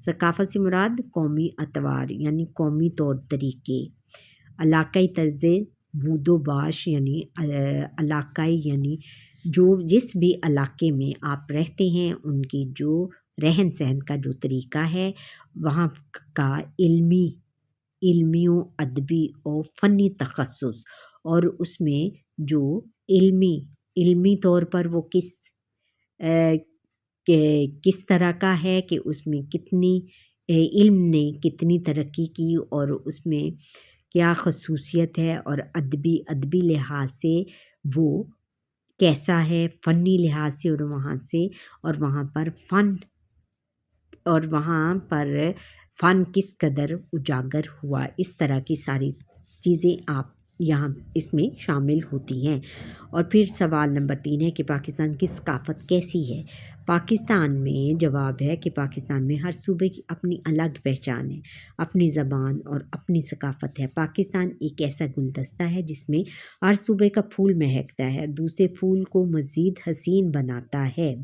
ثقافت سے مراد قومی اطوار یعنی قومی طور طریقے، علاقائی طرز بود و باش یعنی علاقائی یعنی جس بھی علاقے میں آپ رہتے ہیں ان کی جو رہن سہن کا جو طریقہ ہے وہاں کا علمی و ادبی و فنی تخصص، اور اس میں جو علمی طور پر وہ کس طرح کا ہے کہ اس میں کتنی علم نے کتنی ترقی کی اور اس میں کیا خصوصیت ہے، اور ادبی لحاظ سے وہ کیسا ہے، فنی لحاظ سے اور وہاں پر فن کس قدر اجاگر ہوا، اس طرح کی ساری چیزیں آپ یہاں اس میں شامل ہوتی ہیں۔ اور پھر سوال نمبر 3 ہے کہ پاکستان کی ثقافت کیسی ہے؟ پاکستان میں جواب ہے کہ پاکستان میں ہر صوبے کی اپنی الگ پہچان ہے، اپنی زبان اور اپنی ثقافت ہے۔ پاکستان ایک ایسا گلدستہ ہے جس میں ہر صوبے کا پھول مہکتا ہے، دوسرے پھول کو مزید حسین بناتا ہے۔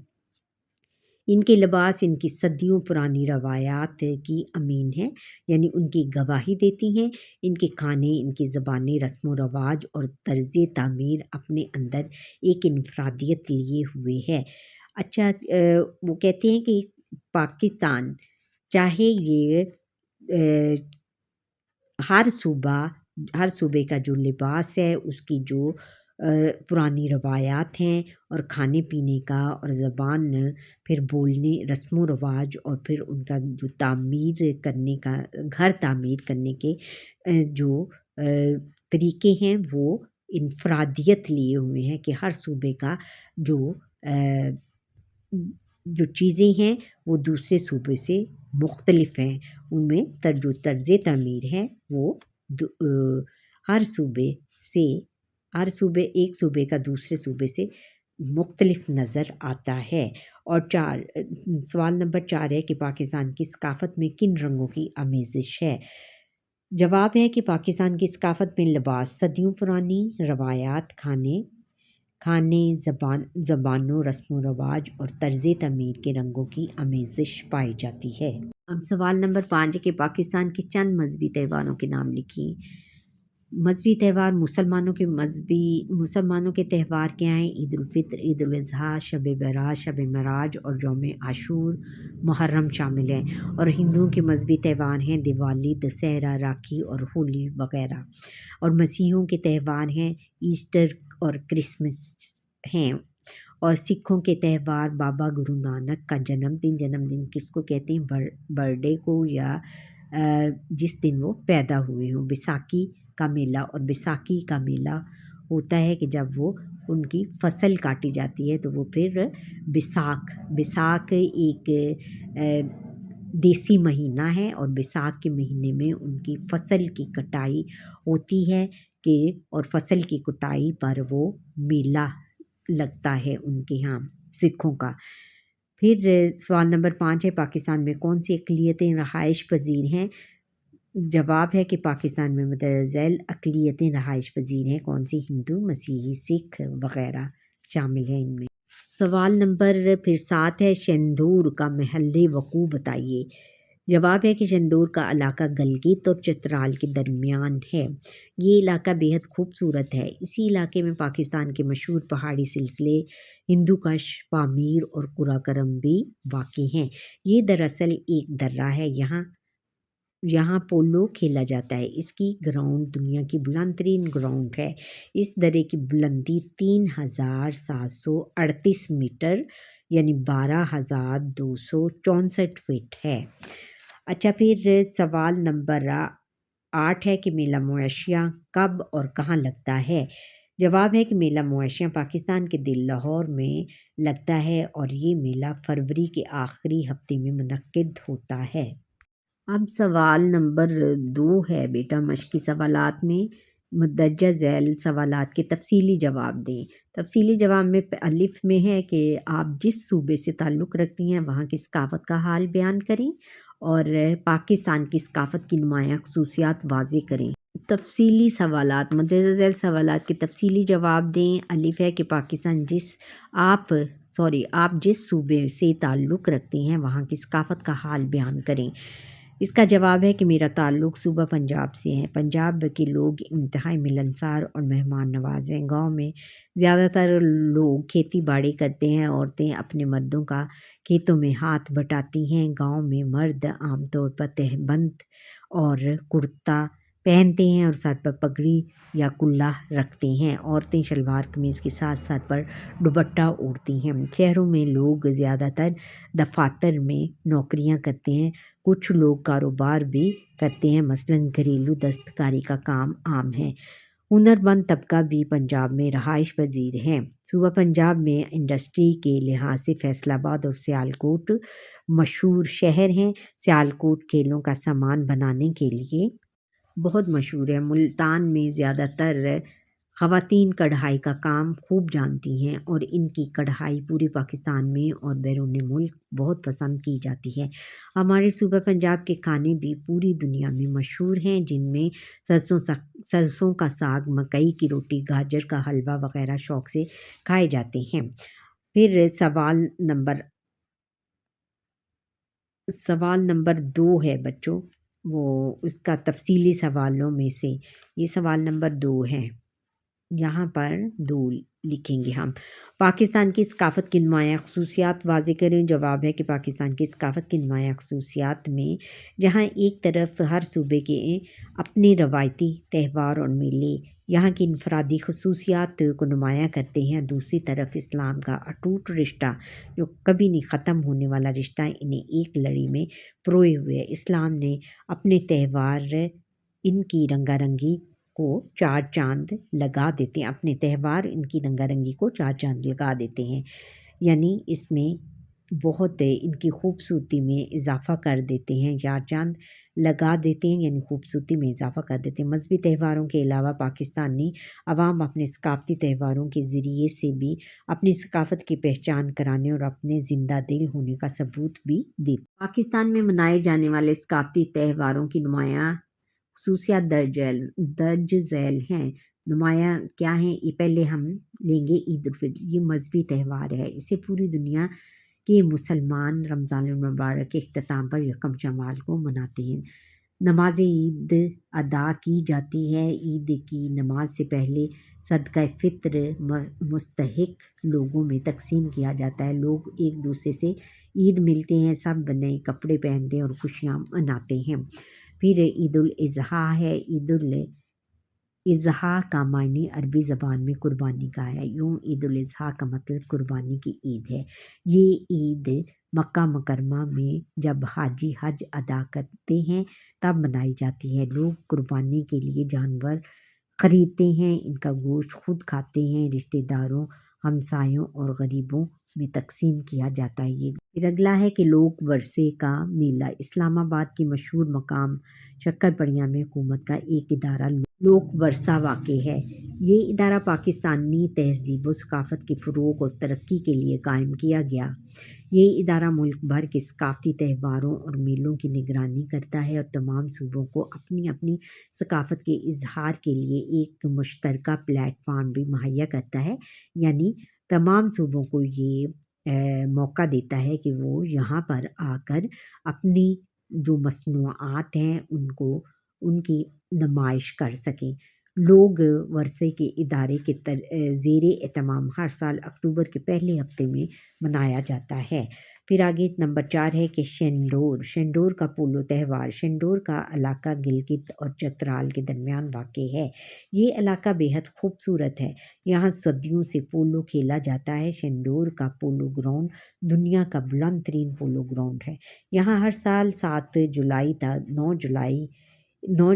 ان کے لباس ان کی صدیوں پرانی روایات کی امین ہیں، یعنی ان کی گواہی دیتی ہیں۔ ان کے کھانے، ان کی زبانیں، رسم و رواج اور طرز تعمیر اپنے اندر ایک انفرادیت لیے ہوئے ہے۔ اچھا، وہ کہتے ہیں کہ پاکستان چاہے یہ ہر صوبے کا جو لباس ہے، اس کی جو پرانی روایات ہیں اور کھانے پینے کا اور زبان، پھر بولنے، رسم و رواج، اور پھر ان کا جو گھر تعمیر کرنے کے جو طریقے ہیں وہ انفرادیت لیے ہوئے ہیں کہ ہر صوبے کا جو چیزیں ہیں وہ دوسرے صوبے سے مختلف ہیں، ان میں جو طرز تعمیر ہے وہ ایک صوبے کا دوسرے صوبے سے مختلف نظر آتا ہے۔ اور سوال نمبر 4 ہے کہ پاکستان کی ثقافت میں کن رنگوں کی آمیزش ہے؟ جواب ہے کہ پاکستان کی ثقافت میں لباس، صدیوں پرانی روایات، کھانے، زبانوں، رسم و رواج اور طرز تعمیر کے رنگوں کی آمیزش پائی جاتی ہے۔ اب سوال نمبر 5 ہے کہ پاکستان کے چند مذہبی تہواروں کے نام لکھیں۔ مذہبی تہوار مسلمانوں کے تہوار کیا ہیں؟ عید الفطر، عید الاضحیٰ، شب برات، شب معراج اور یوم عاشور، محرم شامل ہیں۔ اور ہندوؤں کے مذہبی تہوار ہیں دیوالی، دسہرہ، راکھی اور ہولی وغیرہ۔ اور مسیحیوں کے تہوار ہیں ایسٹر اور کرسمس ہیں۔ اور سکھوں کے تہوار بابا گرو نانک کا جنم دن کس کو کہتے ہیں؟ برڈے کو، یا جس دن وہ پیدا ہوئے ہوں۔ بیساکھی کا میلہ، اور بیساکھی کا میلہ ہوتا ہے کہ جب وہ ان کی فصل کاٹی جاتی ہے تو وہ پھر بیساکھ ایک دیسی مہینہ ہے، اور بیساکھ کے مہینے میں ان کی فصل کی کٹائی ہوتی ہے اور فصل کی کٹائی پر وہ میلہ لگتا ہے ان کے ہاں سکھوں کا۔ پھر سوال نمبر 5 ہے پاکستان میں کون سی اقلیتیں رہائش پذیر ہیں؟ جواب ہے کہ پاکستان میں مندرجہ ذیل اقلیتیں رہائش پذیر ہیں۔ کون سی؟ ہندو، مسیحی، سکھ وغیرہ شامل ہیں ان میں۔ سوال نمبر پھر 7 ہے شندور کا محل وقوع بتائیے۔ جواب ہے کہ شندور کا علاقہ گلگت اور چترال کے درمیان ہے۔ یہ علاقہ بیحد خوبصورت ہے۔ اسی علاقے میں پاکستان کے مشہور پہاڑی سلسلے ہندو کش، پامیر اور قراقرم بھی واقع ہیں۔ یہ دراصل ایک درہ ہے، یہاں پولو کھیلا جاتا ہے۔ اس کی گراؤنڈ دنیا کی بلند ترین گراؤنڈ ہے۔ اس درے کی بلندی 3738 میٹر یعنی 12,264 فٹ ہے۔ اچھا، پھر سوال نمبر 8 ہے کہ میلہ مویشیاں کب اور کہاں لگتا ہے؟ جواب ہے کہ میلہ مویشیاں پاکستان کے دل لاہور میں لگتا ہے، اور یہ میلہ فروری کے آخری ہفتے میں منعقد ہوتا ہے۔ اب سوال نمبر 2 ہے بیٹا مشقی سوالات میں مندرجہ ذیل سوالات کے تفصیلی جواب دیں۔ تفصیلی جواب میں الف میں ہے کہ آپ جس صوبے سے تعلق رکھتی ہیں وہاں کی ثقافت کا حال بیان کریں، اور پاکستان کی ثقافت کی نمایاں خصوصیات واضح کریں۔ تفصیلی سوالات، مندرجہ ذیل سوالات کے تفصیلی جواب دیں۔ الف ہے کہ پاکستان آپ آپ جس صوبے سے تعلق رکھتے ہیں وہاں کی ثقافت کا حال بیان کریں۔ اس کا جواب ہے کہ میرا تعلق صوبہ پنجاب سے ہے۔ پنجاب کے لوگ انتہائی ملنسار اور مہمان نواز ہیں۔ گاؤں میں زیادہ تر لوگ کھیتی باڑی کرتے ہیں۔ عورتیں اپنے مردوں کا کھیتوں میں ہاتھ بٹاتی ہیں۔ گاؤں میں مرد عام طور پر تہبند اور کرتا پہنتے ہیں اور سر پر پگڑی یا کلہ رکھتے ہیں۔ عورتیں شلوار قمیض کے ساتھ سر پر دوپٹہ اوڑھتی ہیں۔ شہروں میں لوگ زیادہ تر دفاتر میں نوکریاں کرتے ہیں۔ کچھ لوگ کاروبار بھی کرتے ہیں، مثلاً گھریلو دستکاری کا کام عام ہے۔ ہنرمند طبقہ بھی پنجاب میں رہائش پذیر ہے۔ صوبہ پنجاب میں انڈسٹری کے لحاظ سے فیصل آباد اور سیالکوٹ مشہور شہر ہیں۔ سیالکوٹ کھیلوں کا سامان بنانے کے لیے بہت مشہور ہے۔ ملتان میں زیادہ تر خواتین کڑھائی کا کام خوب جانتی ہیں اور ان کی کڑھائی پورے پاکستان میں اور بیرون ملک بہت پسند کی جاتی ہے۔ ہمارے صوبہ پنجاب کے کھانے بھی پوری دنیا میں مشہور ہیں، جن میں سرسوں کا ساگ، مکئی کی روٹی، گاجر کا حلوہ وغیرہ شوق سے کھائے جاتے ہیں۔ پھر سوال نمبر 2 ہے بچوں، وہ اس کا تفصیلی سوالوں میں سے یہ سوال نمبر 2 ہے۔ یہاں پر 2 لکھیں گے ہم۔ پاکستان کی ثقافت کی نمایاں خصوصیات واضح کریں۔ جواب ہے کہ پاکستان کی ثقافت کی نمایاں خصوصیات میں جہاں ایک طرف ہر صوبے کے اپنے روایتی تہوار اور میلے یہاں کی انفرادی خصوصیات کو نمایاں کرتے ہیں، دوسری طرف اسلام کا اٹوٹ رشتہ جو کبھی نہیں ختم ہونے والا رشتہ انہیں ایک لڑی میں پروئے ہوئے ہے۔ اسلام نے اپنے تہوار ان کی رنگا رنگی کو 4 چاند لگا دیتے ہیں، اپنے تہوار ان کی رنگا رنگی کو 4 چاند لگا دیتے ہیں، یعنی اس میں بہت ان کی خوبصورتی میں اضافہ کر دیتے ہیں۔ 4 چاند لگا دیتے ہیں یعنی خوبصورتی میں اضافہ کر دیتے ہیں۔ مذہبی تہواروں کے علاوہ پاکستانی عوام اپنے ثقافتی تہواروں کے ذریعے سے بھی اپنی ثقافت کی پہچان کرانے اور اپنے زندہ دل ہونے کا ثبوت بھی دیتے ہیں۔ پاکستان میں منائے جانے والے ثقافتی تہواروں کی نمایاں خصوصیات درج ذیل ہیں۔ نمایاں کیا ہیں؟ یہ پہلے ہم لیں گے عید الفطر۔ یہ مذہبی تہوار ہے، اسے پوری دنیا کے مسلمان رمضان المبارک کے اختتام پر یکم شوال کو مناتے ہیں۔ نماز عید ادا کی جاتی ہے۔ عید کی نماز سے پہلے صدقہ فطر مستحق لوگوں میں تقسیم کیا جاتا ہے۔ لوگ ایک دوسرے سے عید ملتے ہیں، سب نئے کپڑے پہنتے ہیں اور خوشیاں مناتے ہیں۔ پھر عید الاضحیٰ ہے۔ عید الاضحیٰ کا معنی عربی زبان میں قربانی کا ہے، یوں عید الاضحیٰ کا مطلب قربانی کی عید ہے۔ یہ عید مکہ مکرمہ میں جب حاجی حج ادا کرتے ہیں تب منائی جاتی ہے۔ لوگ قربانی کے لیے جانور خریدتے ہیں، ان کا گوشت خود کھاتے ہیں، رشتہ داروں، ہمسایوں اور غریبوں میں تقسیم کیا جاتا ہے۔ یہ پھر اگلا ہے کہ لوک ورثے کا میلہ۔ اسلام آباد کی مشہور مقام شکر پڑیاں میں حکومت کا ایک ادارہ لوک ورثہ واقع ہے۔ یہ ادارہ پاکستانی تہذیب و ثقافت کے فروغ اور ترقی کے لیے قائم کیا گیا۔ یہ ادارہ ملک بھر کے ثقافتی تہواروں اور میلوں کی نگرانی کرتا ہے اور تمام صوبوں کو اپنی اپنی ثقافت کے اظہار کے لیے ایک مشترکہ پلیٹ فارم بھی مہیا کرتا ہے، یعنی تمام صوبوں کو یہ موقع دیتا ہے کہ وہ یہاں پر آ کر اپنی جو مصنوعات ہیں ان کی نمائش کر سکیں۔ لوگ ورثے کے ادارے کے زیر اہتمام ہر سال اکتوبر کے پہلے ہفتے میں منایا جاتا ہے۔ پھر آگے نمبر 4 ہے کہ شینڈور کا پولو تہوار۔ شینڈور کا علاقہ گلگت اور چترال کے درمیان واقع ہے۔ یہ علاقہ بیحد خوبصورت ہے، یہاں صدیوں سے پولو کھیلا جاتا ہے۔ شینڈور کا پولو گراؤنڈ دنیا کا بلند ترین پولو گراؤنڈ ہے۔ یہاں ہر سال 7 جولائی تا 9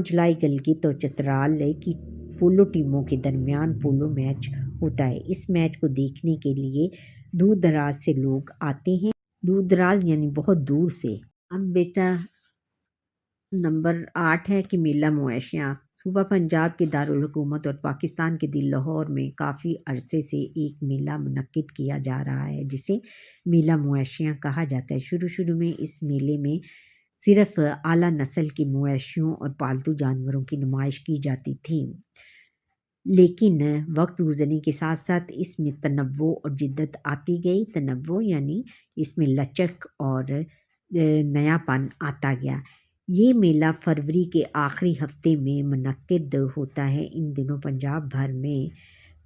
جولائی گلگت اور چترال کی پولو ٹیموں کے درمیان پولو میچ ہوتا ہے۔ اس میچ کو دیکھنے کے لیے دور دراز سے لوگ آتے ہیں، دور دراز یعنی بہت دور سے۔ اب بیٹا نمبر 8 ہے کہ میلہ مویشیاں۔ صوبہ پنجاب کے دارالحکومت اور پاکستان کے دل لاہور میں کافی عرصے سے ایک میلہ منعقد کیا جا رہا ہے جسے میلہ مویشیاں کہا جاتا ہے۔ شروع میں اس میلے میں صرف اعلیٰ نسل کے مویشیوں اور پالتو جانوروں کی نمائش کی جاتی تھی۔ لیکن وقت گزرنے کے ساتھ ساتھ اس میں تنوع اور جدت آتی گئی۔ تنوع یعنی اس میں لچک اور نیاپن آتا گیا۔ یہ میلہ فروری کے آخری ہفتے میں منعقد ہوتا ہے۔ ان دنوں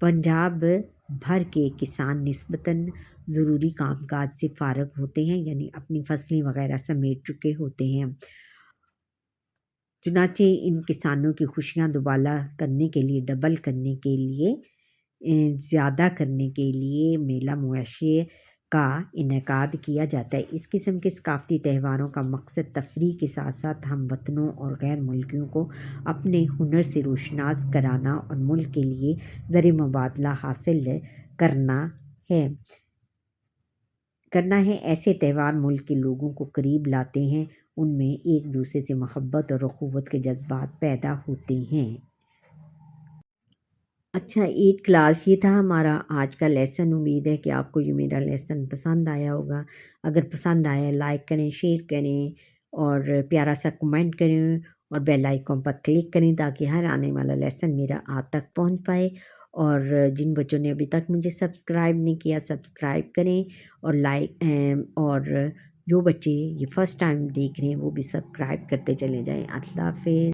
پنجاب بھر کے کسان نسبتاً ضروری کام کاج سے فارغ ہوتے ہیں، یعنی اپنی فصلیں وغیرہ سمیٹ چکے ہوتے ہیں۔ چنانچہ ان کسانوں کی خوشیاں دوبالا کرنے کے لیے، ڈبل کرنے کے لیے، زیادہ کرنے کے لیے میلہ مویشی کا انعقاد کیا جاتا ہے۔ اس قسم کے ثقافتی تہواروں کا مقصد تفریح کے ساتھ ساتھ ہم وطنوں اور غیر ملکیوں کو اپنے ہنر سے روشناس کرانا اور ملک کے لیے زر مبادلہ حاصل کرنا ہے۔ ایسے تہوار ملک کے لوگوں کو قریب لاتے ہیں، ان میں ایک دوسرے سے محبت اور اخوت کے جذبات پیدا ہوتے ہیں۔ اچھا، 8 کلاس یہ تھا ہمارا آج کا لیسن۔ امید ہے کہ آپ کو یہ میرا لیسن پسند آیا ہوگا۔ اگر پسند آیا لائک کریں، شیئر کریں اور پیارا سا کمنٹ کریں اور بیل آئیکن پر کلک کریں تاکہ ہر آنے والا لیسن میرا آپ تک پہنچ پائے۔ اور جن بچوں نے ابھی تک مجھے سبسکرائب نہیں کیا سبسکرائب کریں اور اور جو بچے یہ فرسٹ ٹائم دیکھ رہے ہیں وہ بھی سبسکرائب کرتے چلے جائیں۔ اللہ حافظ۔